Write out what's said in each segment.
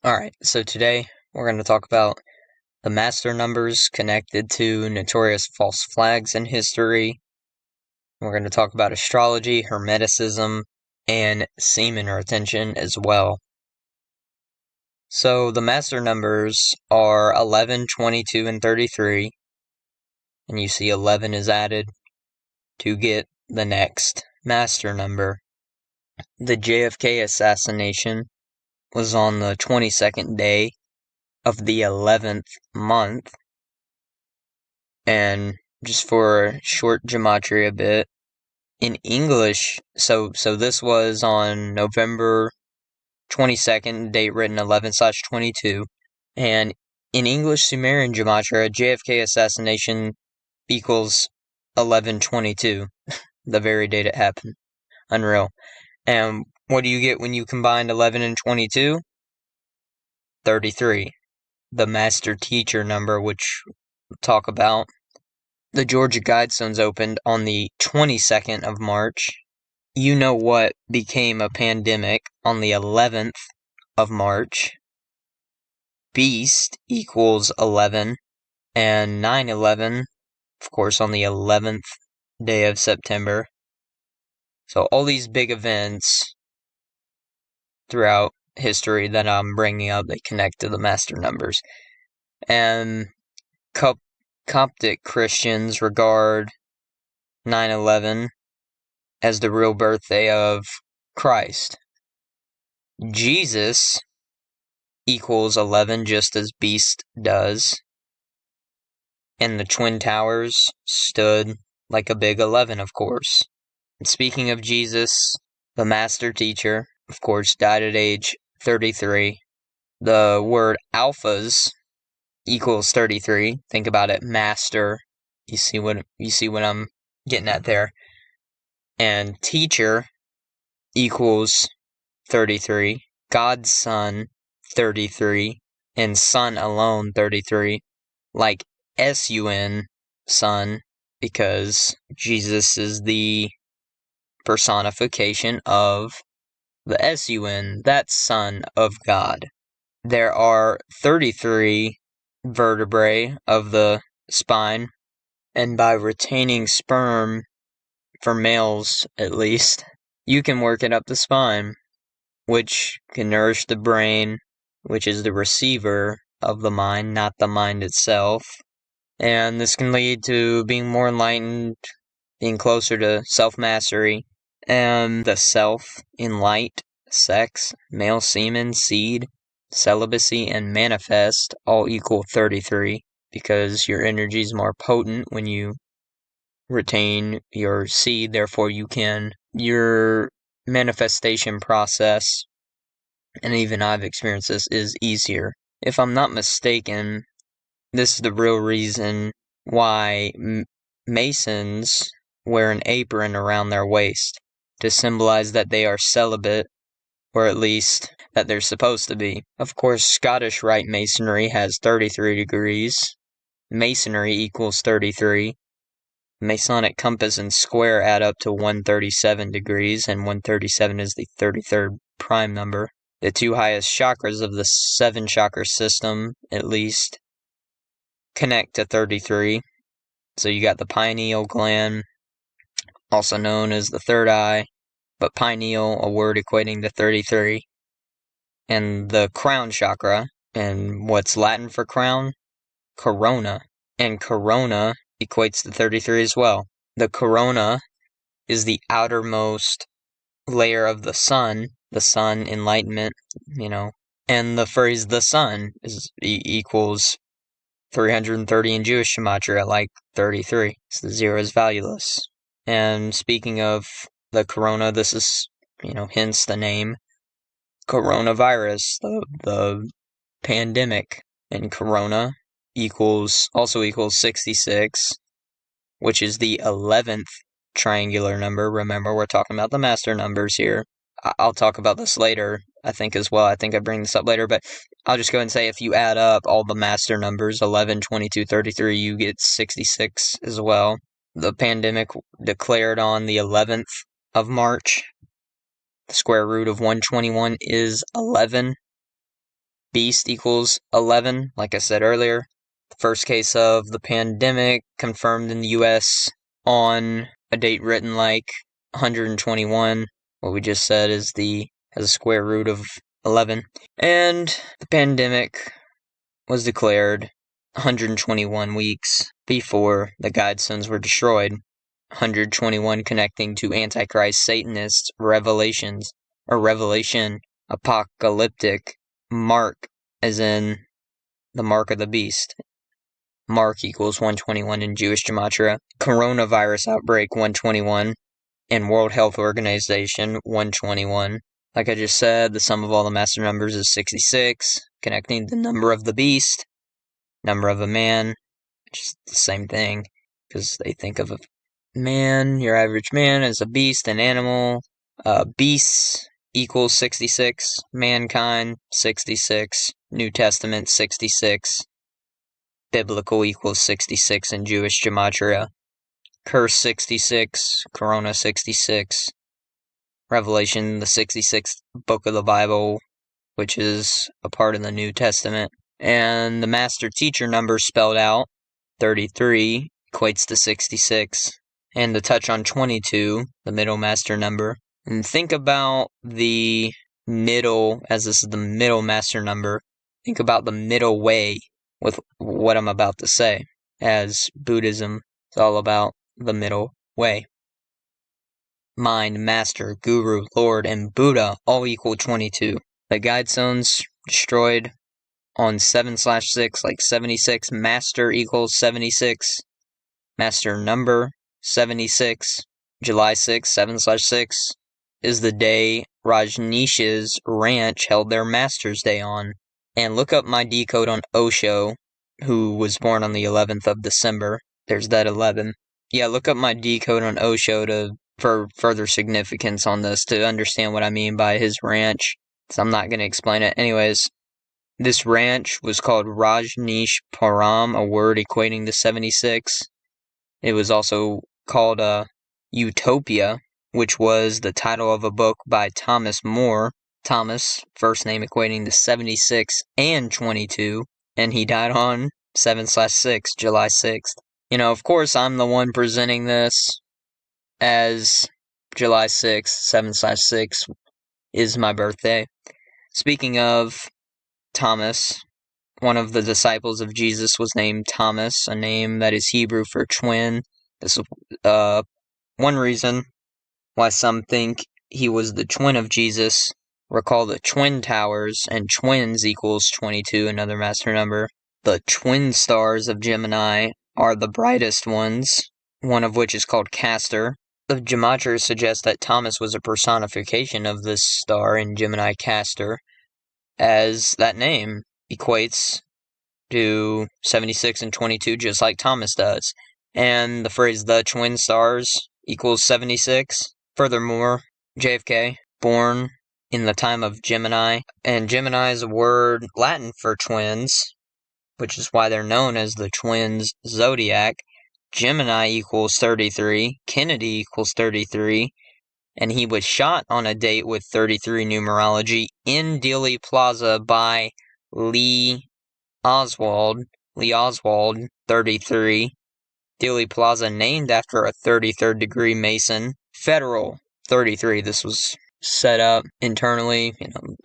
Alright, so today we're going to talk about the master numbers connected to notorious false flags in history. We're going to talk about astrology, hermeticism, and semen retention as well. So the master numbers are 11, 22, and 33, and you see 11 is added to get the next master number. The JFK assassination was on the 22nd day of the 11th month. And just for a short gematria bit, in English, so this was on November 22nd, date written 11/22, and in English Sumerian gematria, JFK assassination equals 11/22, the very date it happened. Unreal. And what do you get when you combine 11 and 22? 33, the master teacher number, which we'll talk about. The Georgia Guidestones opened on the 22nd of March. You know what became a pandemic on the 11th of March. Beast equals 11, and 9/11, of course, on the 11th day of September. So all these big events throughout history that I'm bringing up, they connect to the master numbers. And Coptic Christians regard 9/11 as the real birthday of Christ. Jesus equals 11 just as Beast does. And the Twin Towers stood like a big 11, of course. And speaking of Jesus, the master teacher, of course, died at age 33. The word alphas equals 33. Think about it, master. You see what I'm getting at there. And teacher equals 33. God's son 33, and son alone 33. Like S-U-N, son, because Jesus is the personification of the S-U-N, that's Son of God. There are 33 vertebrae of the spine, and by retaining sperm, for males at least, you can work it up the spine, which can nourish the brain, which is the receiver of the mind, not the mind itself. And this can lead to being more enlightened, being closer to self-mastery, and the self in light, sex, male semen, seed, celibacy, and manifest all equal 33, because your energy is more potent when you retain your seed, therefore your manifestation process, and even I've experienced this, is easier. If I'm not mistaken, this is the real reason why Masons wear an apron around their waist, to symbolize that they are celibate, or at least that they're supposed to be. Of course, Scottish Rite Masonry has 33 degrees. Masonry equals 33. Masonic compass and square add up to 137 degrees, and 137 is the 33rd prime number. The two highest chakras of the 7-chakra system, at least, connect to 33. So you got the pineal gland, also known as the third eye, but pineal, a word equating to 33. And the crown chakra, and what's Latin for crown? Corona. And corona equates to 33 as well. The corona is the outermost layer of the sun, enlightenment, and the phrase the sun equals 330 in Jewish gematria, like 33. So the 0 is valueless. And speaking of the corona, this is, hence the name coronavirus, the pandemic. And corona also equals 66, which is the 11th triangular number. Remember, we're talking about the master numbers here. I'll talk about this later, I think, as well. I think I bring this up later, but I'll just go ahead and say if you add up all the master numbers, 11, 22, 33, you get 66 as well. The pandemic declared on the 11th of March. The square root of 121 is 11. beast equals 11, like I said earlier. The first case of the pandemic confirmed in the US on a date written like 121. What we just said has a square root of 11. And the pandemic was declared 121 weeks before the Guidestones were destroyed. 121 connecting to Antichrist Satanist revelations, or revelation, apocalyptic, mark, as in the mark of the beast. Mark equals 121 in Jewish gematria. Coronavirus outbreak 121, and World Health Organization 121. Like I just said, the sum of all the master numbers is 66, connecting the number of the beast, number of a man, just the same thing, because they think of a man, your average man, as a beast, an animal. Beasts equals 66, mankind 66, New Testament 66, biblical equals 66 in Jewish gematria, curse 66, corona 66, Revelation, the 66th book of the Bible, which is a part of the New Testament. And the master teacher number spelled out, 33, equates to 66. And to touch on 22, the middle master number. And think about the middle, as this is the middle master number. Think about the middle way with what I'm about to say, as Buddhism is all about the middle way. Mind, Master, Guru, Lord, and Buddha all equal 22. The Guidestones destroyed on 7/6, like 76. Master equals 76. Master number 76. July 6, 7/6 is the day Rajneesh's ranch held their Master's Day on. And look up my decode on Osho, who was born on the 11th of December. There's that 11. Yeah, look up my decode on Osho for further significance on this, to understand what I mean by his ranch. So I'm not going to explain it. Anyways, this ranch was called Rajneesh Param, a word equating to 76. It was also called Utopia, which was the title of a book by Thomas More. Thomas, first name equating to 76 and 22, and he died on 7/6, July 6th. You know, of course, I'm the one presenting this as July 6th, 7/6 is my birthday. Speaking of Thomas, one of the disciples of Jesus was named Thomas, a name that is Hebrew for twin. This is one reason why some think he was the twin of Jesus. Recall the twin towers, and twins equals 22, another master number. The twin stars of Gemini are the brightest ones, one of which is called Castor. The gematria suggests that Thomas was a personification of this star in Gemini Castor, as that name equates to 76 and 22, just like Thomas does. And the phrase the twin stars equals 76. Furthermore, JFK, born in the time of Gemini, and Gemini is a word Latin for twins, which is why they're known as the twins zodiac. Gemini equals 33, Kennedy equals 33, and he was shot on a date with 33 numerology in Dealey Plaza by Lee Oswald, 33. Dealey Plaza named after a 33rd degree Mason. Federal, 33. This was set up internally,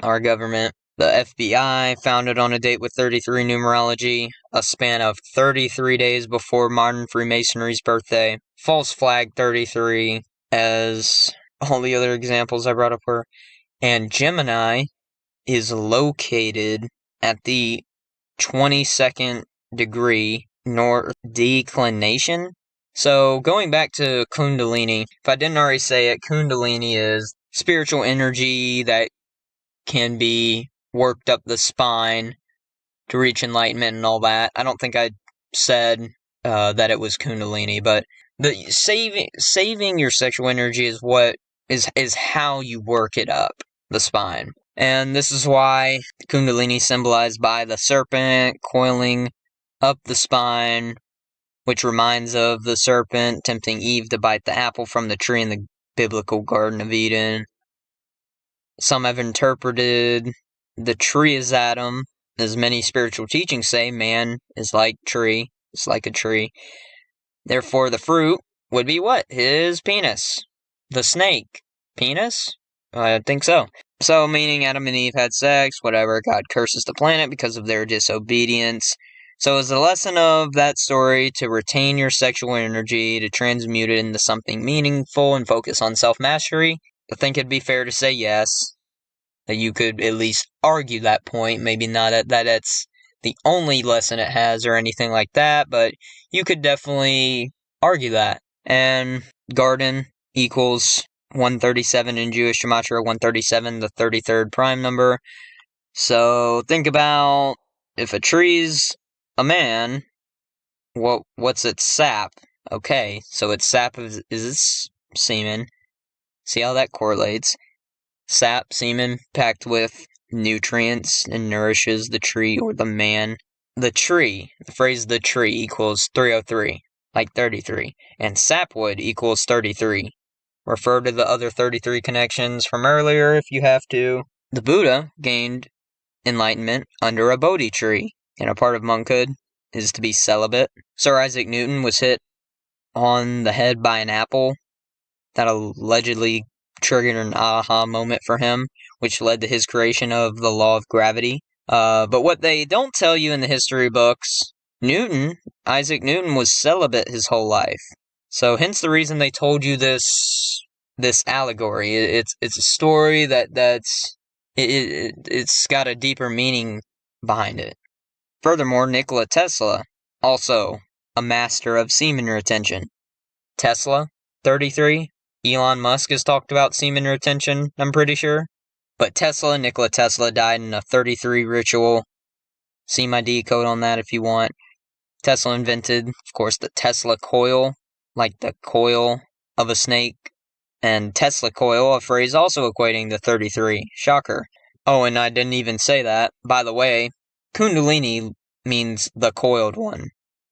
our government. The FBI founded on a date with 33 numerology, a span of 33 days before modern Freemasonry's birthday. False flag 33, as all the other examples I brought up were. And Gemini is located at the 22nd degree north declination. So going back to Kundalini, if I didn't already say it, Kundalini is spiritual energy that can be worked up the spine to reach enlightenment and all that. I don't think I said that it was Kundalini, but the saving your sexual energy is what is how you work it up the spine. And this is why Kundalini symbolized by the serpent coiling up the spine, which reminds of the serpent tempting Eve to bite the apple from the tree in the biblical Garden of Eden. Some have interpreted the tree as Adam, as many spiritual teachings say, man is like a tree. Therefore, the fruit would be what? His penis. The snake. Penis? I think so. So, meaning Adam and Eve had sex, whatever, God curses the planet because of their disobedience. So is the lesson of that story to retain your sexual energy, to transmute it into something meaningful and focus on self-mastery? I think it'd be fair to say yes. That you could at least argue that point. Maybe not that it's the only lesson it has or anything like that, but you could definitely argue that. And garden equals 137 in Jewish gematria, 137, the 33rd prime number. So think about if a tree's a man, what's its sap? Okay, so its sap is its semen. See how that correlates. Sap, semen, packed with nutrients and nourishes the tree or the man. The phrase the tree equals 303, like 33, and sapwood equals 33. Refer to the other 33 connections from earlier if you have to. The Buddha gained enlightenment under a Bodhi tree, and a part of monkhood is to be celibate. Sir Isaac Newton was hit on the head by an apple that allegedly triggered an aha moment for him, which led to his creation of the law of gravity. But what they don't tell you in the history books, Isaac Newton was celibate his whole life. So hence the reason they told you this allegory. It's a story it's got a deeper meaning behind it. Furthermore, Nikola Tesla, also a master of semen retention. Tesla, 33. Elon Musk has talked about semen retention, I'm pretty sure. But Nikola Tesla died in a 33 ritual. See my decode on that if you want. Tesla invented, of course, the Tesla coil, like the coil of a snake. And Tesla coil, a phrase also equating to 33. Shocker. Oh, and I didn't even say that. By the way, Kundalini means the coiled one.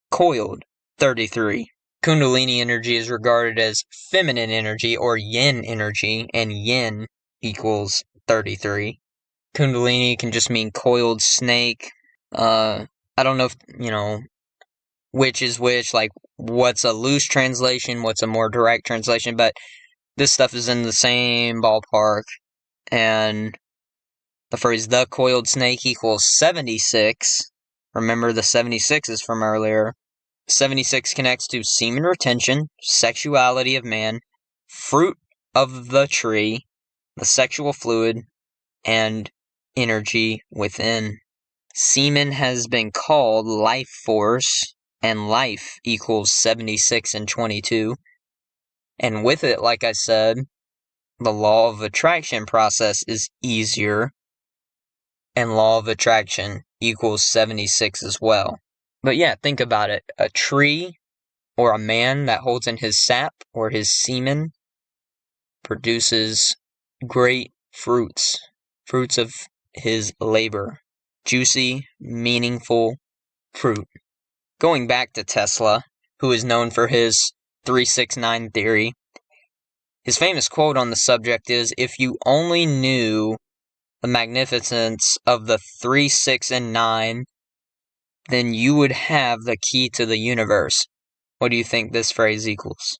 Coiled, 33. Kundalini energy is regarded as feminine energy or yin energy, and yin equals 33. Kundalini can just mean coiled snake. I don't know if, which is which, like what's a loose translation, what's a more direct translation, but this stuff is in the same ballpark. And the phrase the coiled snake equals 76. Remember the 76 is from earlier. 76 connects to semen retention, sexuality of man, fruit of the tree, the sexual fluid, and energy within. Semen has been called life force, and life equals 76 and 22. And with it, like I said, the law of attraction process is easier, and law of attraction equals 76 as well. But yeah, think about it. A tree or a man that holds in his sap or his semen produces great fruits of his labor. Juicy, meaningful fruit. Going back to Tesla, who is known for his 369 theory, his famous quote on the subject is, "If you only knew the magnificence of the 3, 6, and 9, then you would have the key to the universe." What do you think this phrase equals?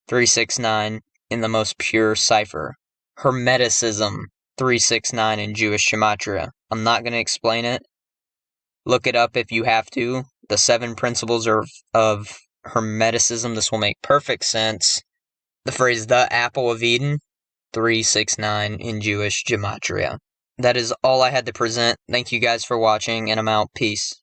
369 in the most pure cipher. Hermeticism, 369 in Jewish gematria. I'm not going to explain it. Look it up if you have to. The 7 principles of Hermeticism. This will make perfect sense. The phrase the apple of Eden, 369 in Jewish gematria. That is all I had to present. Thank you guys for watching, and I'm out. Peace.